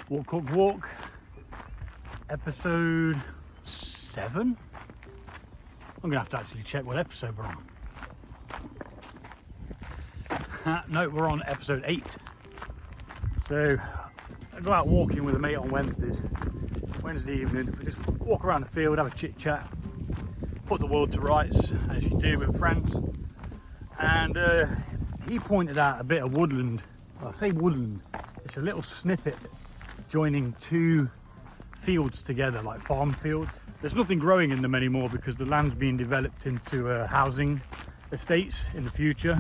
Walk, Cook, Walk, episode 7. I'm gonna have to actually check what episode we're on. No, we're on episode 8. So I go out walking with a mate on Wednesday evening. We just walk around the field, have a chit chat, put the world to rights as you do with friends. And he pointed out a bit of woodland. Well, I say woodland, it's a little snippet joining 2 fields together, like farm fields. There's nothing growing in them anymore because the land's being developed into housing estates in the future.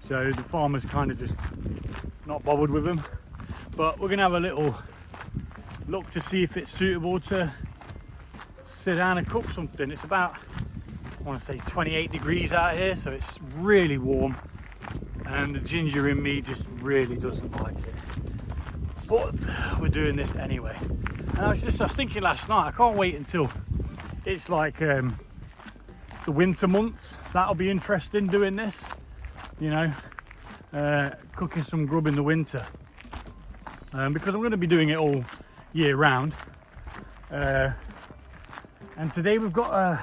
So the farmers kind of just not bothered with them. But we're gonna have a little look to see if it's suitable to sit down and cook something. It's about, I want to say 28 degrees out here, so it's really warm. And the ginger in me just really doesn't like it. But we're doing this anyway. And I was thinking last night, I can't wait until it's like the winter months. That'll be interesting doing this, you know, cooking some grub in the winter. Because I'm going to be doing it all year round. And today we've got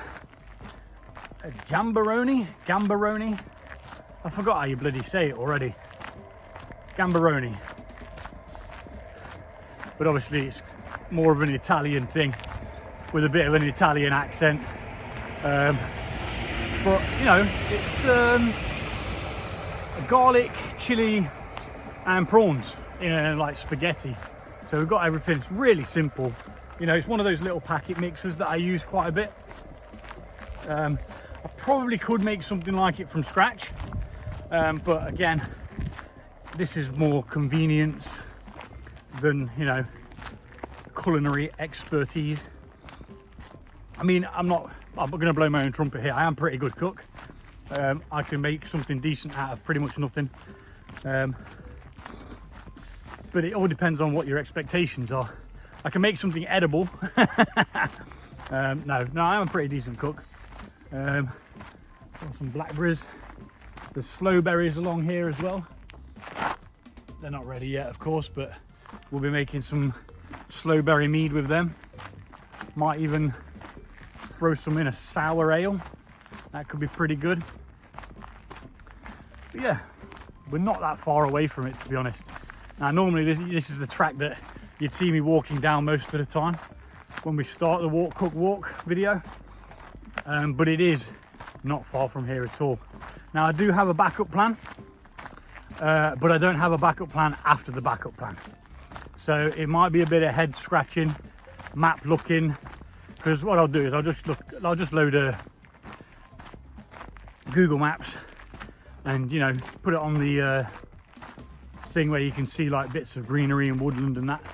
a Gamberoni. I forgot how you bloody say it already. Gamberoni. But obviously it's more of an Italian thing with a bit of an Italian accent. But you know, it's garlic, chili and prawns in like spaghetti. So we've got everything. It's really simple. You know, it's one of those little packet mixers that I use quite a bit. I probably could make something like it from scratch. But again, this is more convenience than, you know, culinary expertise. I mean, I'm not going to blow my own trumpet here. I am a pretty good cook. I can make something decent out of pretty much nothing. But it all depends on what your expectations are. I can make something edible. No, I am a pretty decent cook. Got some blackberries. There's sloe berries along here as well. They're not ready yet, of course, but we'll be making some sloe berry mead with them. Might even throw some in a sour ale. That could be pretty good. But yeah, we're not that far away from it, to be honest. Now, normally this is the track that you'd see me walking down most of the time when we start the Walk, Cook, Walk video. But it is not far from here at all. Now, I do have a backup plan, but I don't have a backup plan after the backup plan. So it might be a bit of head scratching, map looking, because what I'll do is I'll just load a Google Maps and, you know, put it on the thing where you can see like bits of greenery and woodland and that,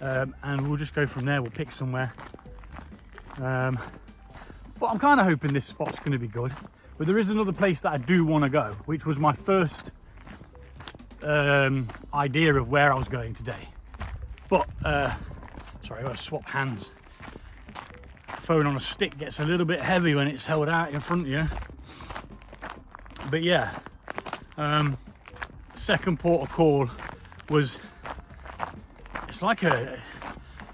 and we'll just go from there. We'll pick somewhere. But I'm kind of hoping this spot's going to be good. But there is another place that I do want to go, which was my first idea of where I was going today. But sorry, I've got to swap hands. Phone on a stick gets a little bit heavy when it's held out in front of you. But yeah, second port of call was, it's like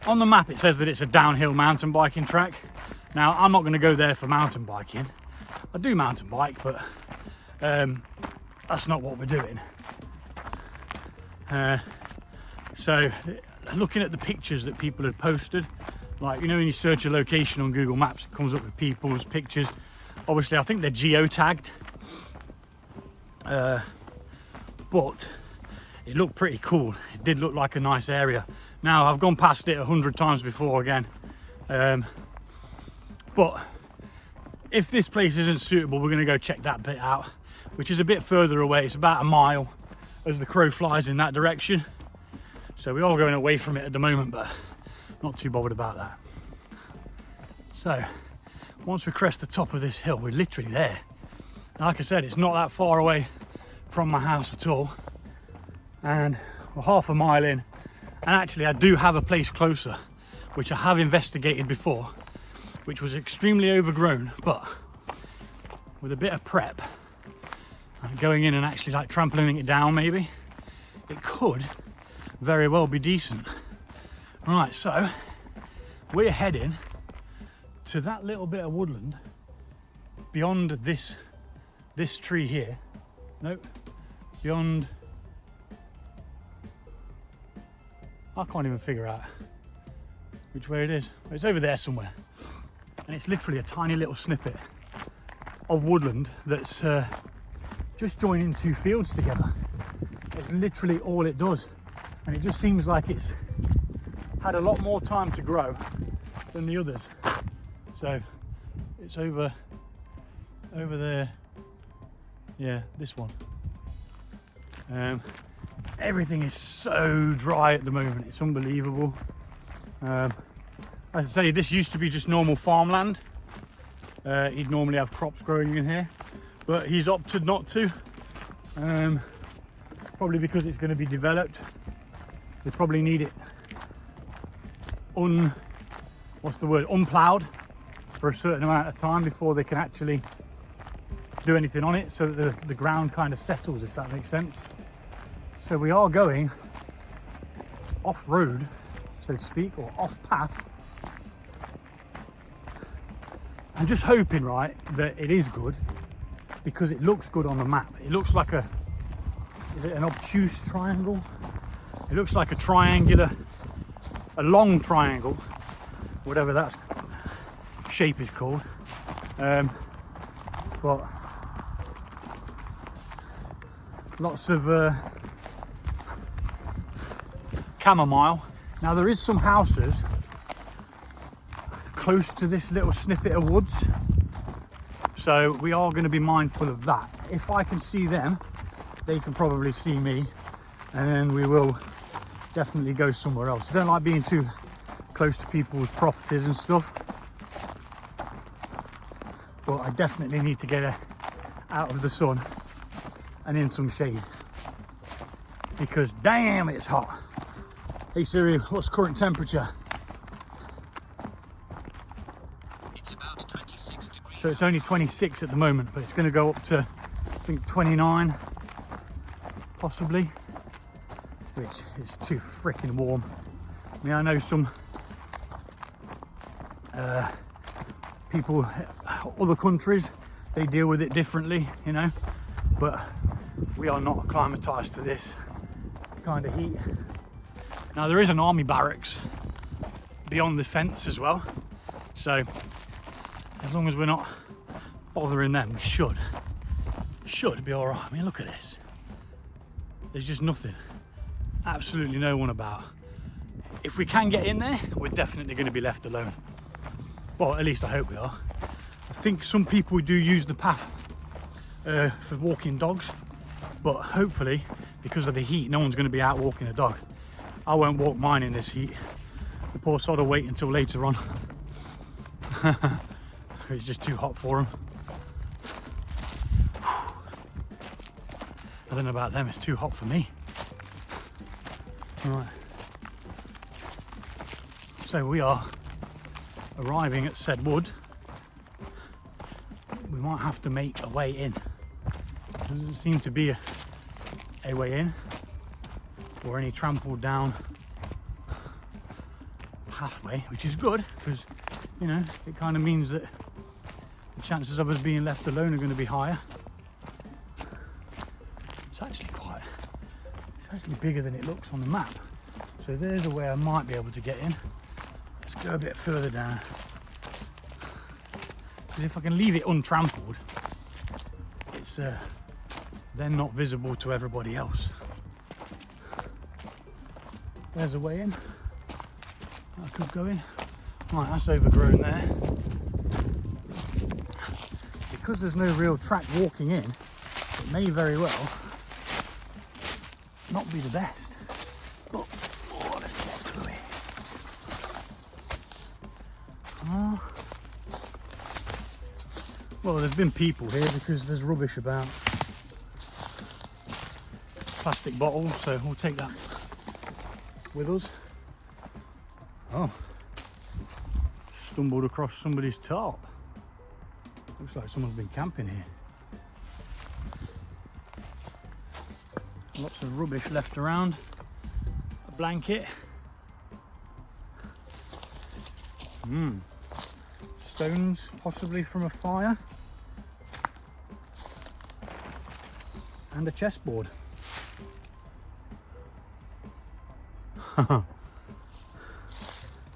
on the map it says that it's a downhill mountain biking track. Now, I'm not going to go there for mountain biking. I do mountain bike, but that's not what we're doing. So looking at the pictures that people had posted, like, you know, when you search a location on Google Maps, it comes up with people's pictures. Obviously, I think they're geotagged, but it looked pretty cool. It did look like a nice area. Now, I've gone past it 100 times before again, but if this place isn't suitable, we're going to go check that bit out, which is a bit further away. It's about a mile as the crow flies in that direction. So we're all going away from it at the moment, but not too bothered about that. So once we crest the top of this hill, we're literally there. And like I said, it's not that far away from my house at all. And we're half a mile in. And actually, I do have a place closer, which I have investigated before, which was extremely overgrown, but with a bit of prep and going in and actually like trampling it down, maybe it could very well be decent. Right, so we're heading to that little bit of woodland beyond this tree here. Nope, beyond. I can't even figure out which way it is. It's over there somewhere, and it's literally a tiny little snippet of woodland that's just joining two fields together. It's literally all it does, and it just seems like it's had a lot more time to grow than the others. So it's over there, yeah, this one. Everything is so dry at the moment, it's unbelievable. As I say, this used to be just normal farmland. He'd normally have crops growing in here, but he's opted not to, probably because it's going to be developed. They probably need it unplowed for a certain amount of time before they can actually do anything on it, so that the ground kind of settles, if that makes sense. So we are going off-road, so to speak, or off-path. I'm just hoping, right, that it is good, because it looks good on the map. It looks like is it an obtuse triangle? It looks like a long triangle, whatever that shape is called. But lots of chamomile. Now there is some houses close to this little snippet of woods, so we are going to be mindful of that. If I can see them, they can probably see me, and then we will definitely go somewhere else. I don't like being too close to people's properties and stuff, but I definitely need to get out of the sun and in some shade, because damn, it's hot. Hey Siri, what's current temperature? It's about 26 degrees. So it's only 26 at the moment, but it's going to go up to, I think, 29 possibly, which is too freaking warm. I mean, I know some people, other countries, they deal with it differently, you know, but we are not acclimatized to this kind of heat. Now there is an army barracks beyond the fence as well, so as long as we're not bothering them, we should be all right. I mean, look at this. There's just nothing, absolutely no one about. If we can get in there, we're definitely going to be left alone. Well, at least I hope we are. I think some people do use the path for walking dogs, but hopefully, because of the heat, no one's going to be out walking a dog. I won't walk mine in this heat. The poor sod will wait until later on. It's just too hot for them. I don't know about them, it's too hot for me. Right. So we are arriving at said wood. We might have to make a way in. There doesn't seem to be a way in, or any trampled down pathway, which is good, because, you know, it kind of means that the chances of us being left alone are going to be higher. It's actually bigger than it looks on the map. So there's a way I might be able to get in. Let's go a bit further down, because if I can leave it untrampled, it's then not visible to everybody else. There's a way in. I could go in. Right, that's overgrown there. Because there's no real track walking in, it may very well not be the best. But oh, let's get through it. Oh. Well, there's been people here because there's rubbish about. Plastic bottles, so we'll take that with us. Oh, stumbled across somebody's tarp. Looks like someone's been camping here. Lots of rubbish left around. A blanket. Stones, possibly from a fire. And a chessboard. Yeah,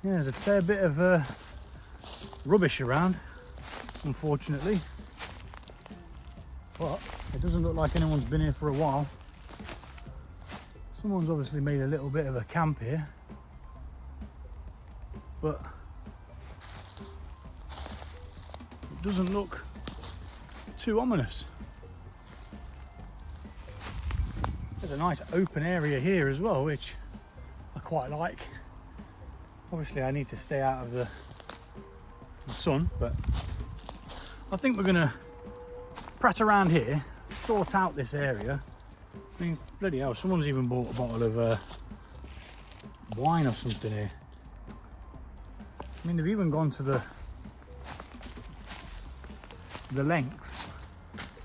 there's a fair bit of rubbish around, unfortunately. But it doesn't look like anyone's been here for a while. Someone's obviously made a little bit of a camp here. But it doesn't look too ominous. There's a nice open area here as well, which I quite like. Obviously I need to stay out of the sun, but I think we're gonna prat around here, sort out this area. I mean, bloody hell, someone's even bought a bottle of wine or something here. I mean, they've even gone to the lengths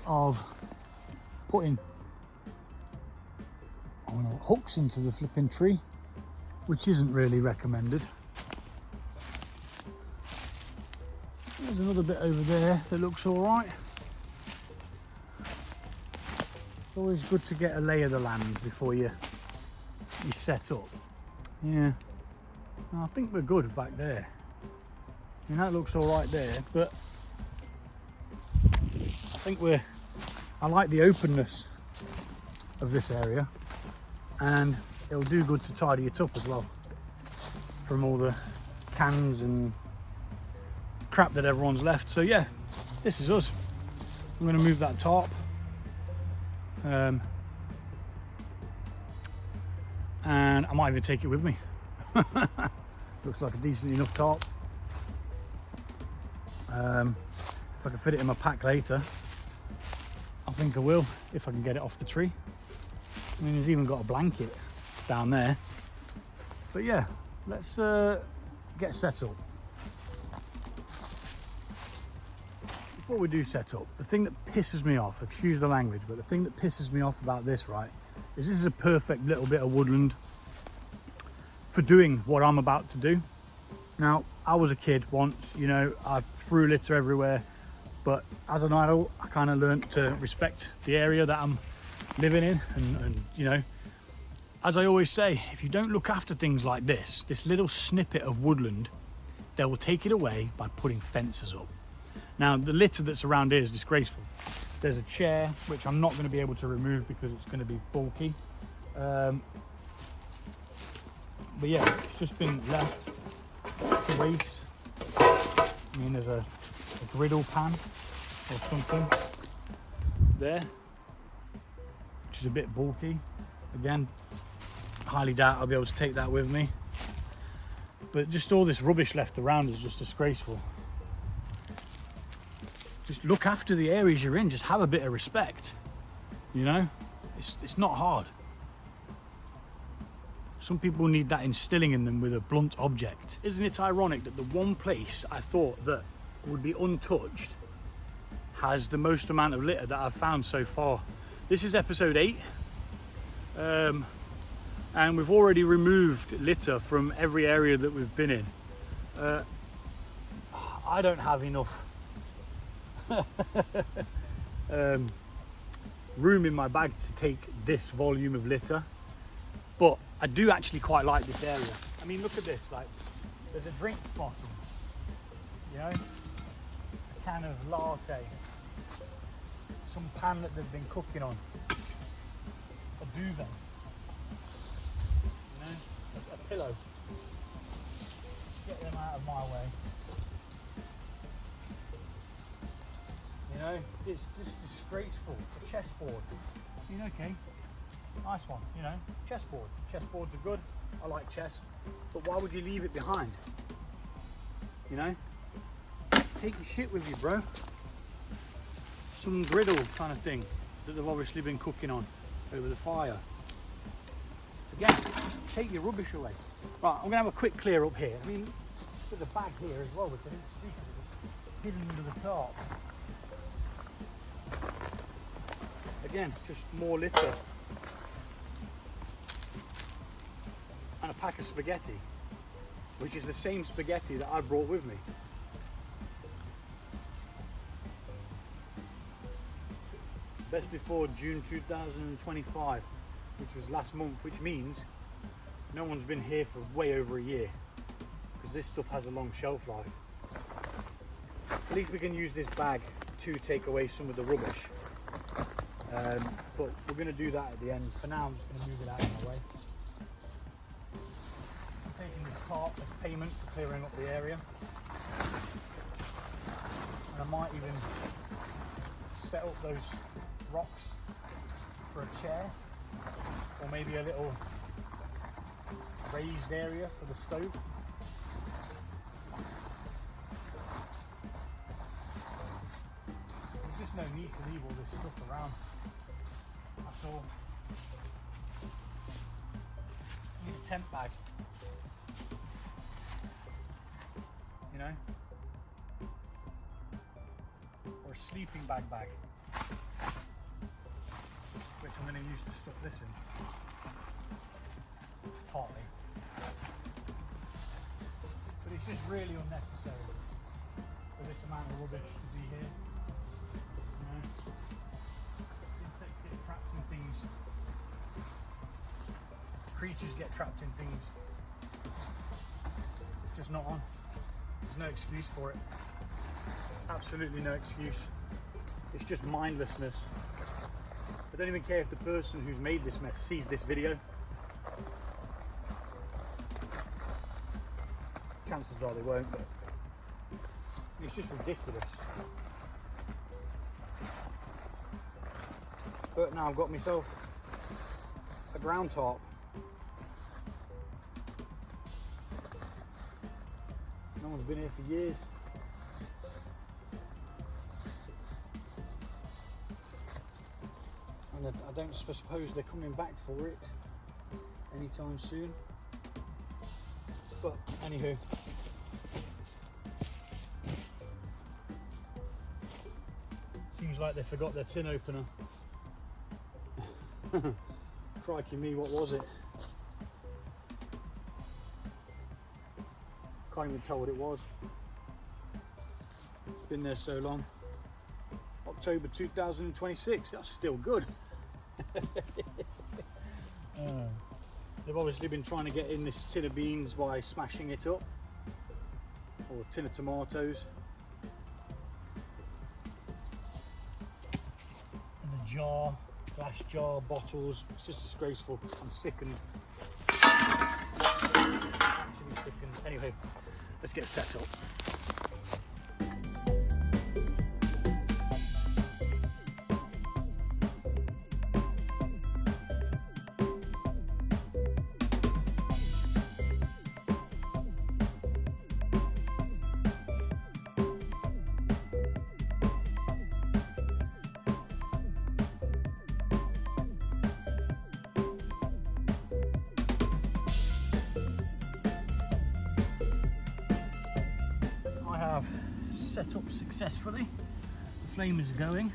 of putting hooks into the flipping tree, which isn't really recommended. There's another bit over there that looks all right. It's always good to get a lay of the land before you set up. Yeah, I think we're good back there. I mean, that looks all right there, but I think I like the openness of this area, and it'll do good to tidy it up as well from all the cans and crap that everyone's left. So yeah, this is us. I'm going to move that tarp, and I might even take it with me. Looks like a decent enough tarp. If I can fit it in my pack later, I think I will, if I can get it off the tree. I mean, it's even got a blanket down there. But yeah, let's get set up. Before we do set up, the thing that pisses me off, excuse the language, but the thing that pisses me off about this, right, is this is a perfect little bit of woodland for doing what I'm about to do. Now, I was a kid once, you know, I threw litter everywhere, but as an adult, I kind of learned to respect the area that I'm living in, and you know, as I always say, if you don't look after things like this little snippet of woodland, they will take it away by putting fences up. Now, the litter that's around here is disgraceful. There's a chair, which I'm not going to be able to remove because it's going to be bulky. But yeah, it's just been left to waste. I mean, there's a griddle pan or something there, which is a bit bulky. Again, highly doubt I'll be able to take that with me. But just all this rubbish left around is just disgraceful. Just look after the areas you're in, just have a bit of respect, you know? It's not hard. Some people need that instilling in them with a blunt object. Isn't it ironic that the one place I thought that would be untouched has the most amount of litter that I've found so far? This is episode 8, and we've already removed litter from every area that we've been in. I don't have enough room in my bag to take this volume of litter, but I do actually quite like this area. I mean, look at this, like, there's a drink bottle, you know, a can of latte, some pan that they've been cooking on, a duvet, you know, a pillow. Get them out of my way. You know, it's just disgraceful. A chessboard. I mean, okay, nice one, you know, chessboard. Chessboards are good. I like chess. But why would you leave it behind? You know? Take your shit with you, bro. Some griddle kind of thing that they've obviously been cooking on over the fire. Again, just take your rubbish away. Right, I'm gonna have a quick clear up here. I mean, there's a bag here as well, which I didn't see because it was hidden under the tarp. Again, just more litter. And a pack of spaghetti. which is the same spaghetti that I brought with me. Best before June 2025, which was last month, which means no one's been here for way over a year, because this stuff has a long shelf life. At least we can use this bag to take away some of the rubbish. But we're going to do that at the end. For now, I'm just going to move it out of my way. I'm taking this tarp as payment for clearing up the area. And I might even set up those rocks for a chair, or maybe a little raised area for the stove. There's just no need to leave all this stuff around. That's all. I need a tent bag, you know, or a sleeping bag, which I'm going to use to stuff this in, partly. But it's just really unnecessary for this amount of rubbish to be here. You know? Insects get trapped in things. Creatures get trapped in things. It's just not on. There's no excuse for it. Absolutely no excuse. It's just mindlessness. I don't even care if the person who's made this mess sees this video. Chances are they won't, but it's just ridiculous. But now I've got myself a ground tarp. No one's been here for years. And I don't suppose they're coming back for it anytime soon. But anywho, seems like they forgot their tin opener. Crikey me, what was it? Can't even tell what it was. It's been there so long. October 2026, that's still good. They've obviously been trying to get in this tin of beans by smashing it up, or a tin of tomatoes. There's a jar, glass jar, bottles. It's just disgraceful. I'm sickened. Actually sickened. Anyway, let's get set up. Set up successfully. The flame is going.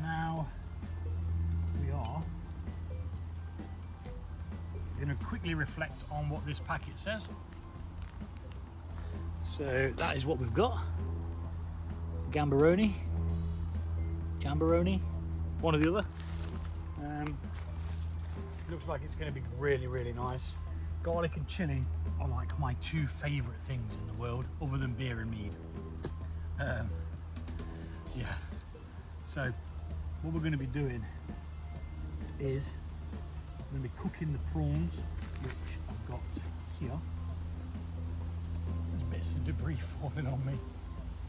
Now we are going to quickly reflect on what this packet says. So that is what we've got. Gamberoni, one or the other. Looks like it's going to be really, really nice. Garlic and chili are like my two favourite things in the world, other than beer and mead. Yeah. So what we're going to be doing is I'm going to be cooking the prawns, which I've got here. There's bits of debris falling on me.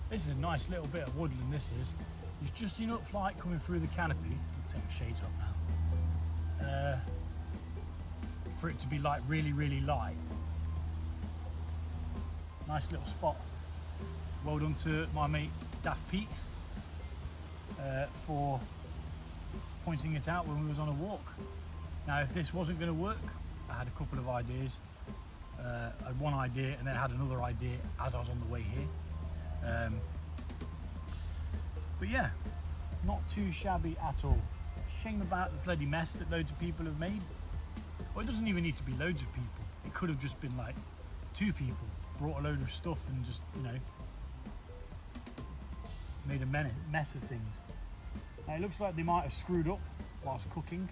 This is a nice little bit of woodland. This is. There's just enough light coming through the canopy. I'll take the shades off now. For it to be like really, really light. Nice little spot. Well done to my mate Daft Pete for pointing it out when we was on a walk. Now if this wasn't going to work, I had a couple of ideas. I had one idea and then I had another idea as I was on the way here. But yeah, not too shabby at all. shame about the bloody mess that loads of people have made. Or it doesn't even need to be loads of people. It could have just been like 2 people brought a load of stuff and just, you know, made a mess of things. Now it looks like they might have screwed up whilst cooking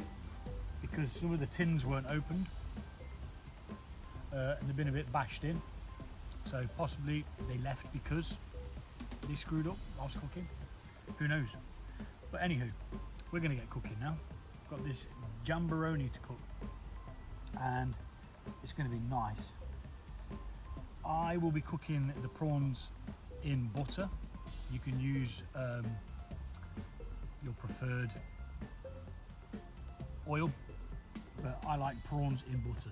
because some of the tins weren't opened and they've been a bit bashed in. So possibly they left because they screwed up whilst cooking. Who knows? But anywho, we're going to get cooking now. I've got this Gamberoni to cook and it's going to be nice. I will be cooking the prawns in butter. You can use your preferred oil, but I like prawns in butter.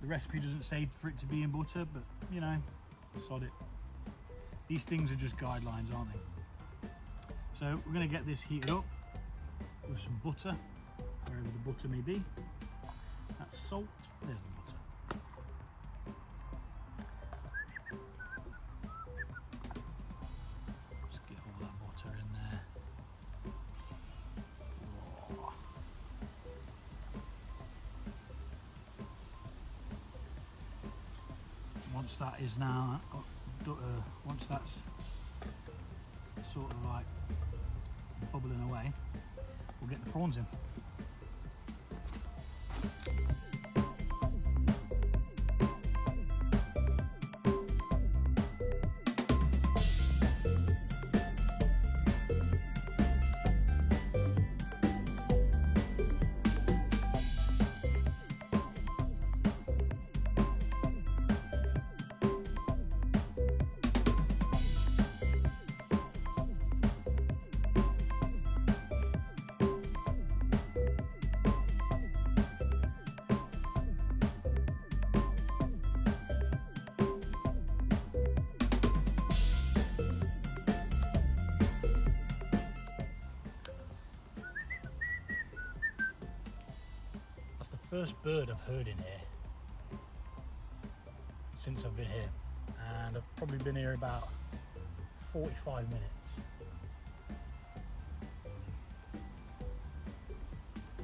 The recipe doesn't say for it to be in butter, but you know, sod it. These things are just guidelines, aren't they? So we're going to get this heated up with some butter, wherever the butter may be. That's salt, there's the butter. Just get all that butter in there. Oh. Once that is now, once that's sort of like bubbling away, we'll get the prawns in. First bird I've heard in here since I've been here, and I've probably been here about 45 minutes.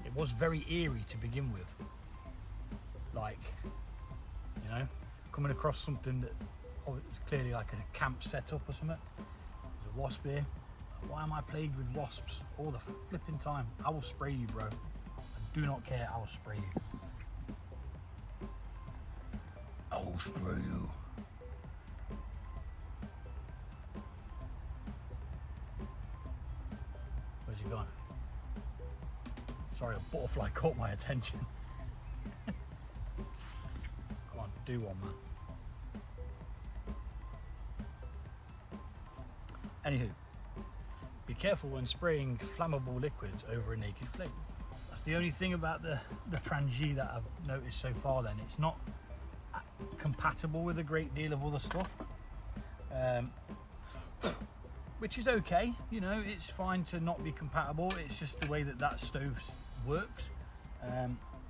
It was very eerie to begin with, like, you know, coming across something that was clearly like a camp setup or something. There's a wasp here. Why am I plagued with wasps all the flipping time? I will spray you, bro. Do not care, I will spray you. I will spray you. Where's he gone? Sorry, a butterfly caught my attention. Come on, do one, man. Anywho, be careful when spraying flammable liquids over a naked flame. That's the only thing about the Trangie that I've noticed so far then. It's not compatible with a great deal of other stuff. Which is okay, you know, it's fine to not be compatible. It's just the way that that stove works,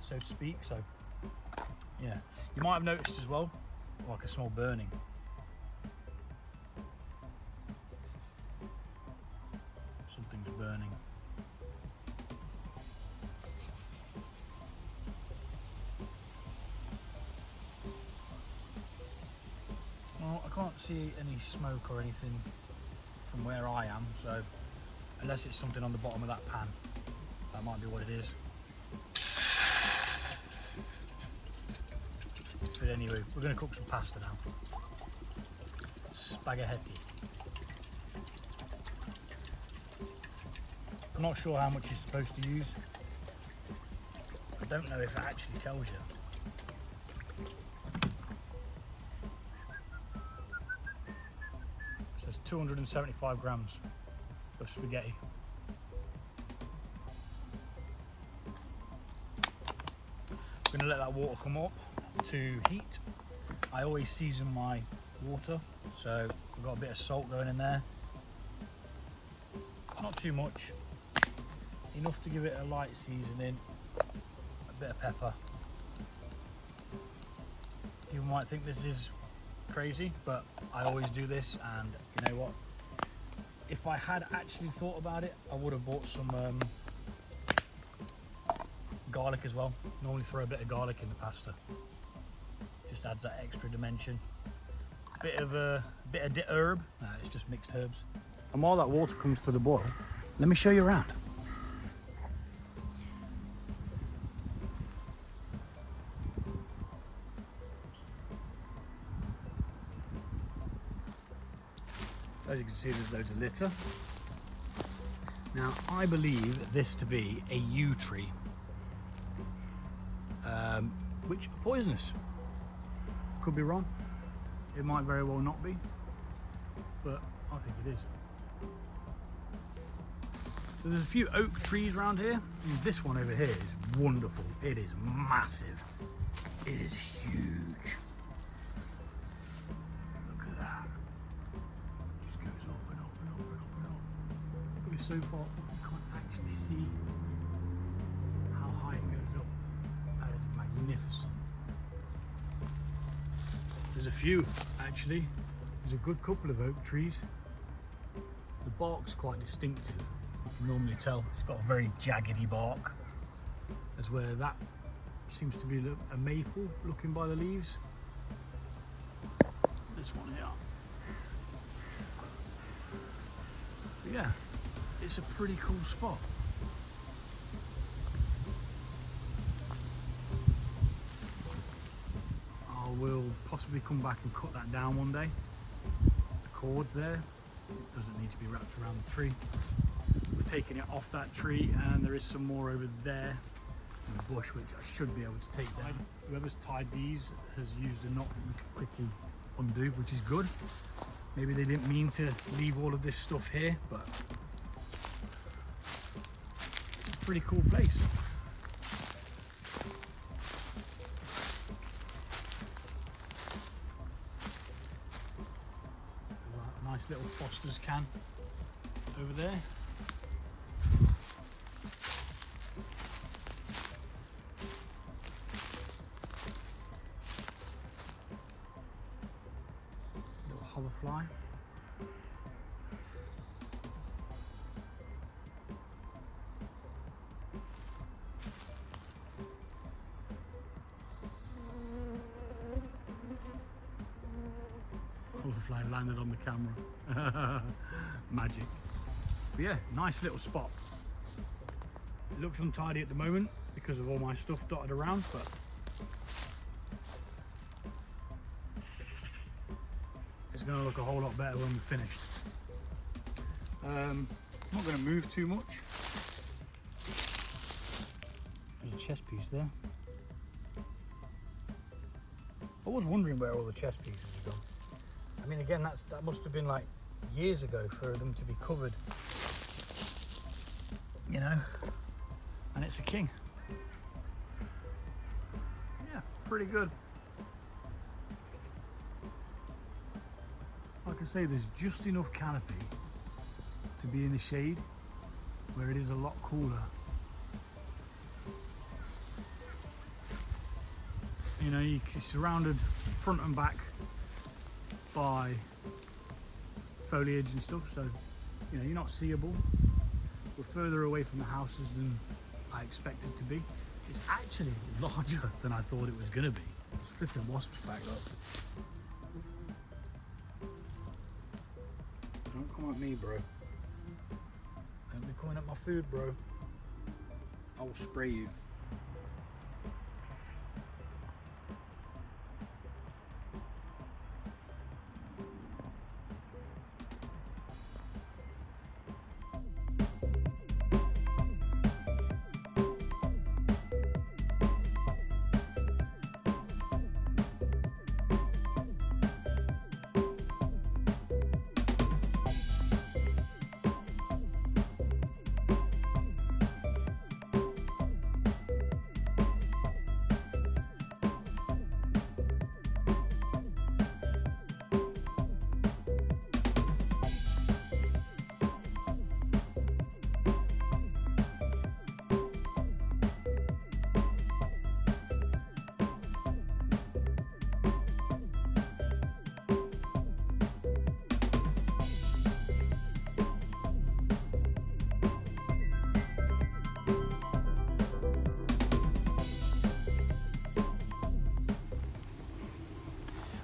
so to speak. So, yeah. You might have noticed as well, like a small burning. Something's burning. Well, I can't see any smoke or anything from where I am, so unless it's something on the bottom of that pan, that might be what it is. But anyway, we're going to cook some pasta now. Spaghetti. I'm not sure how much you're supposed to use. I don't know if it actually tells you. So it's 275 grams of spaghetti. I'm going to let that water come up to heat. I always season my water, so I've got a bit of salt going in there. Not too much, enough to give it a light seasoning, a bit of pepper. People might think this is crazy, but I always do this, and you know what? If I had actually thought about it, I would have bought some garlic as well. Normally throw a bit of garlic in the pasta. Just adds that extra dimension. Bit of herb. No, it's just mixed herbs. And while that water comes to the boil, let me show you around. As you can see, there's loads of litter. Now, I believe this to be a yew tree, which are poisonous. Could be wrong. It might very well not be, but I think it is. So there's a few oak trees around here. And this one over here is wonderful. It is massive. It is huge. Look at that. It just goes up and up and up and up and up. It goes so far up you can't actually see how high it goes up. That is magnificent. There's a few actually. There's a good couple of oak trees. The bark's quite distinctive. You can normally tell it's got a very jaggedy bark. As where that seems to be a maple looking by the leaves. This one here. But yeah, it's a pretty cool spot. I will possibly come back and cut that down one day. The cord there, it doesn't need to be wrapped around the tree. We've taken it off that tree and there is some more over there in the bush which I should be able to take down. Whoever's tied these has used a knot that you can quickly undo, which is good. Maybe they didn't mean to leave all of this stuff here, but it's a pretty cool place. A nice little Foster's can over there. Hoverfly. Hoverfly landed on the camera. Magic. But yeah, nice little spot. It looks untidy at the moment because of all my stuff dotted around, but it's going to look a whole lot better when we're finished. I'm not going to move too much. There's a chess piece there. I was wondering where all the chess pieces have gone. I mean, again, that must have been like years ago for them to be covered, you know. And it's a king. Yeah, pretty good. Like I say, there's just enough canopy to be in the shade where it is a lot cooler. You know, you're surrounded front and back by foliage and stuff, so you know, you're not seeable. We're further away from the houses than I expected to be. It's actually larger than I thought it was going to be. There's flipping wasps back up. Don't come at me, bro. Don't be coming at my food, bro. I will spray you.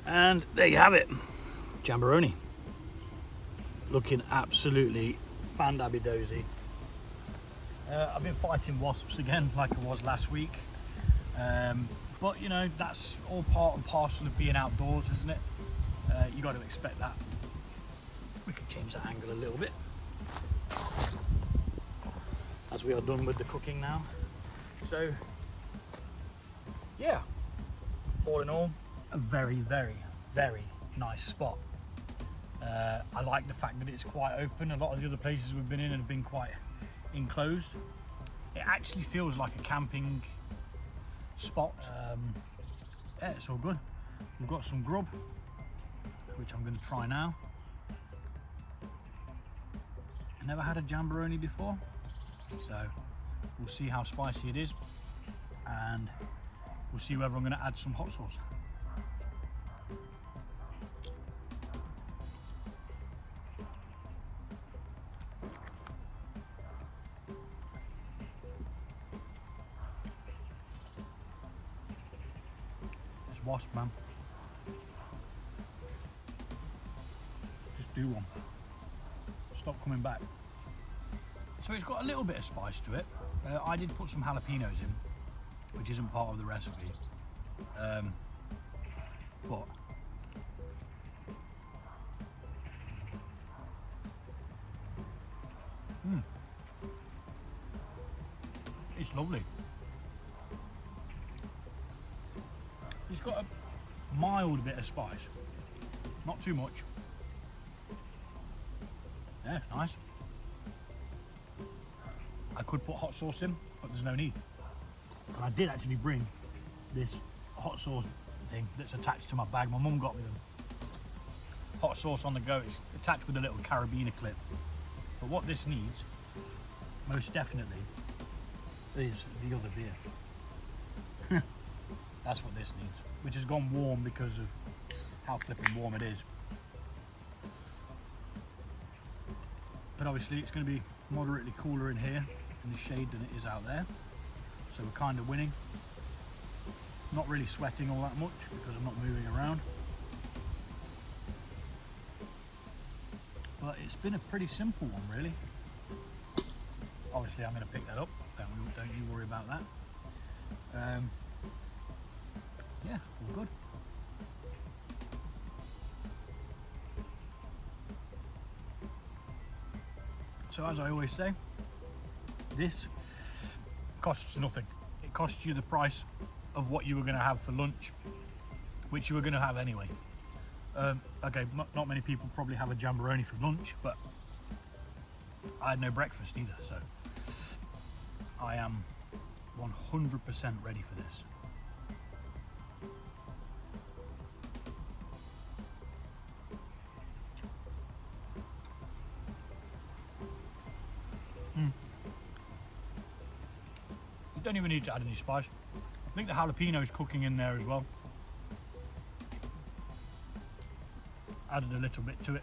And there you have it, Gamberoni. Looking absolutely fandabby-dozy. I've been fighting wasps again like I was last week. But you know, that's all part and parcel of being outdoors, isn't it? You got to expect that. We can change that angle a little bit. As we are done with the cooking now. So, yeah, all in all, a very, very, very nice spot. I like the fact that it's quite open. A lot of the other places we've been in have been quite enclosed. It actually feels like a camping spot. Yeah, it's all good. We've got some grub, which I'm going to try now. I never had a Gamberoni before, so we'll see how spicy it is, and we'll see whether I'm going to add some hot sauce. This wasp, man. Just do one. Stop coming back. So it's got a little bit of spice to it. I did put some jalapenos in, which isn't part of the recipe. But it's lovely. It's got a mild bit of spice, not too much. Yeah, it's nice. I could put hot sauce in, but there's no need. And I did actually bring this hot sauce thing that's attached to my bag. My mum got me them. Hot sauce on the go. It's attached with a little carabiner clip. But what this needs, most definitely, is the other beer. That's what this needs, which has gone warm because of how flipping warm it is. But obviously it's going to be moderately cooler in here in the shade than it is out there. So we're kind of winning. Not really sweating all that much because I'm not moving around. But it's been a pretty simple one, really. Obviously I'm going to pick that up, don't you worry about that. Yeah, all good. So as I always say, this costs nothing. It costs you the price of what you were going to have for lunch, which you were going to have anyway. Okay, not many people probably have a Gamberoni for lunch, but I had no breakfast either, so I am 100% ready for this. You don't even need to add any spice. I think the jalapeno is cooking in there as well. Added a little bit to it.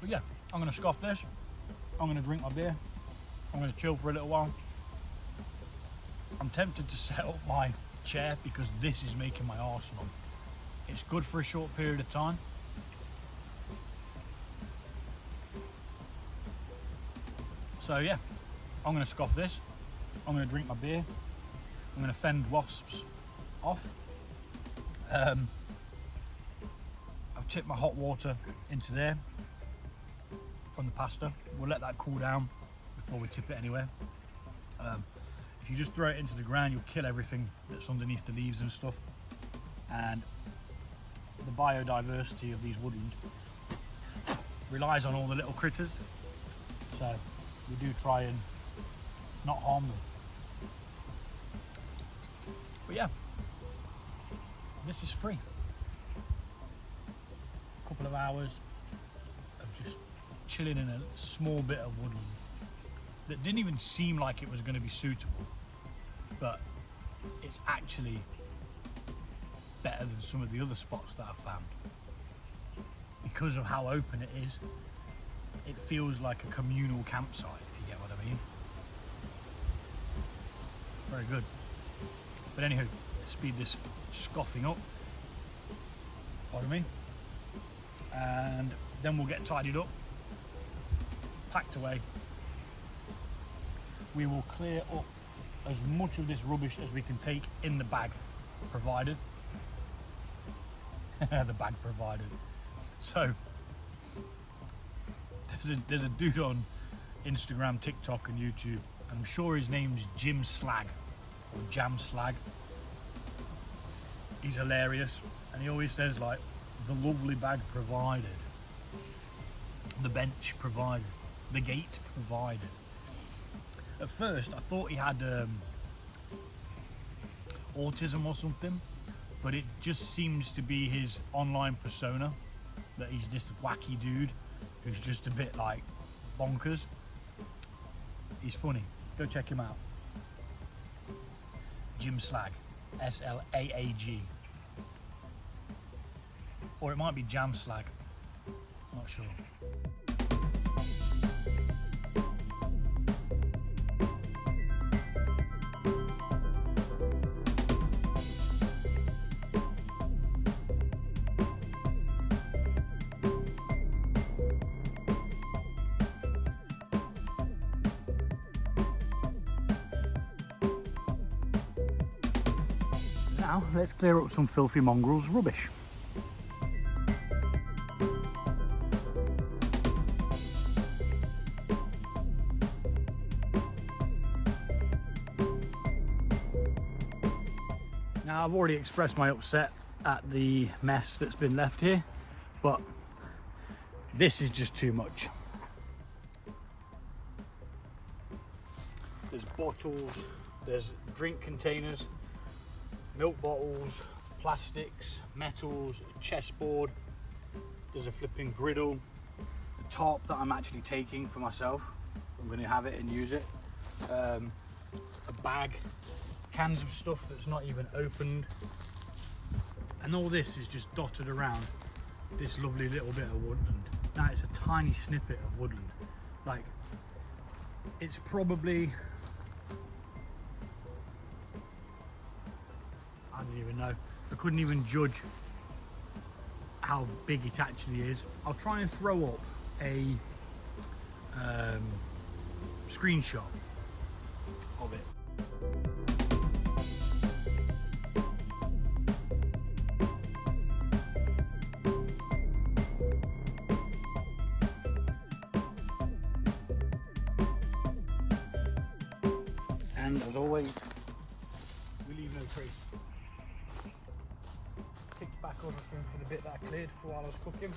But yeah, I'm going to scoff this. I'm going to drink my beer. I'm going to chill for a little while. I'm tempted to set up my chair because this is making my arse numb. It's good for a short period of time. So yeah, I'm going to scoff this. I'm going to drink my beer. I'm going to fend wasps off. I've tipped my hot water into there from the pasta. We'll let that cool down before we tip it anywhere. If you just throw it into the ground, you'll kill everything that's underneath the leaves and stuff. And the biodiversity of these woodlands relies on all the little critters. So we do try and not harm them. But yeah, this is free. A couple of hours of just chilling in a small bit of woodland that didn't even seem like it was going to be suitable, but it's actually better than some of the other spots that I've found. Because of how open it is, it feels like a communal campsite, if you get what I mean. Very good. But anywho, let's speed this scoffing up. pardon me, and then we'll get tidied up, packed away. We will clear up as much of this rubbish as we can take in the bag provided. The bag provided. So there's a dude on Instagram, TikTok and YouTube. I'm sure his name's Jim Slag or Jam Slag. He's hilarious, and he always says like, the lovely bag provided, the bench provided, the gate provided. At first I thought he had autism or something, but it just seems to be his online persona, that he's this wacky dude who's just a bit like bonkers. He's funny. Go check him out. Jim Slag, S-L-A-A-G. Or it might be Jam Slag, not sure. Now let's clear up some filthy mongrels' rubbish. Now I've already expressed my upset at the mess that's been left here, but this is just too much. There's bottles, there's drink containers, milk bottles, plastics, metals, a chessboard, there's a flipping griddle, the tarp that I'm actually taking for myself, I'm going to have it and use it, a bag, cans of stuff that's not even opened, and all this is just dotted around this lovely little bit of woodland. Now it's a tiny snippet of woodland, like it's probably, I don't even know, I couldn't even judge how big it actually is. I'll try and throw up a screenshot of it. And as always, we leave no trace. Kicked back over for the bit that I cleared for while I was cooking.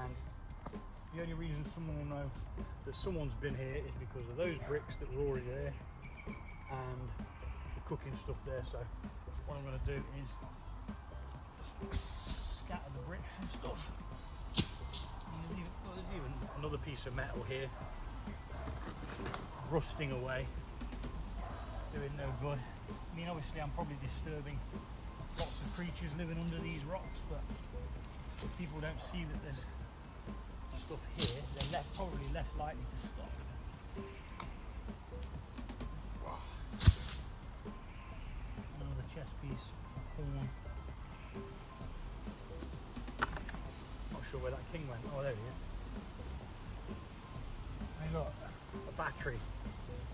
And the only reason someone will know that someone's been here is because of those bricks that were already there and the cooking stuff there. So what I'm going to do is just scatter the bricks and stuff. And there's even another piece of metal here, rusting away, doing no good. I mean, obviously I'm probably disturbing lots of creatures living under these rocks, but if people don't see that there's stuff here, they're probably less likely to stop. Another chest piece of corn. Not sure where that king went. Oh, there he is. Hey, look, a battery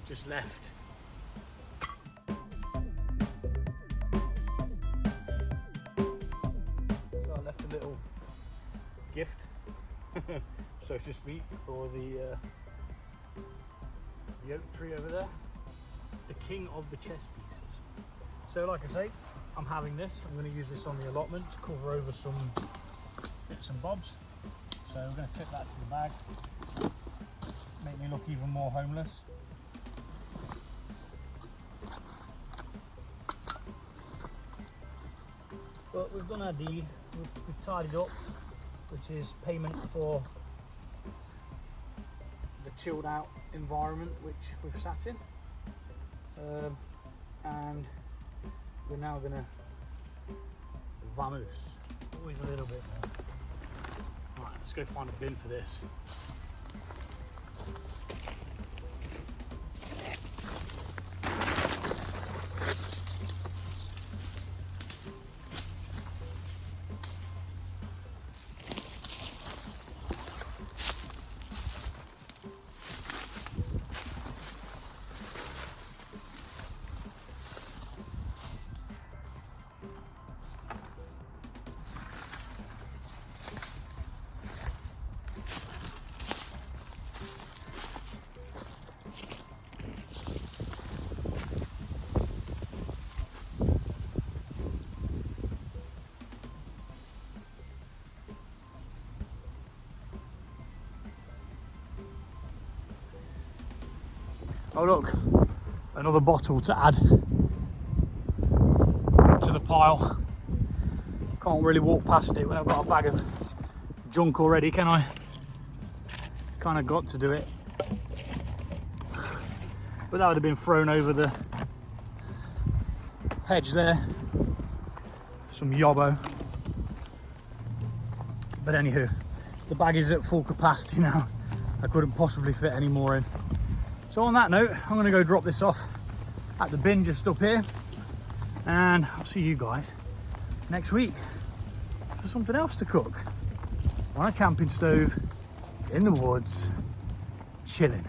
just left. So I left a little gift, so to speak, for the oak tree over there, the king of the chess pieces. So like I say, I'm having this. I'm going to use this on the allotment to cover over some bits and bobs. So we're going to clip that to the bag, make me look even more homeless. But we've done our deed, we've tidied up, which is payment for the chilled out environment which we've sat in. And we're now going to vamoose, always a little bit more. Right, let's go find a bin for this. Oh look, another bottle to add to the pile. Can't really walk past it when I've got a bag of junk already, can I? Kind of got to do it. But that would have been thrown over the hedge there. Some yobbo. But anywho, the bag is at full capacity now. I couldn't possibly fit any more in. So on that note, I'm gonna go drop this off at the bin just up here. And I'll see you guys next week for something else to cook. On a camping stove, in the woods, chilling.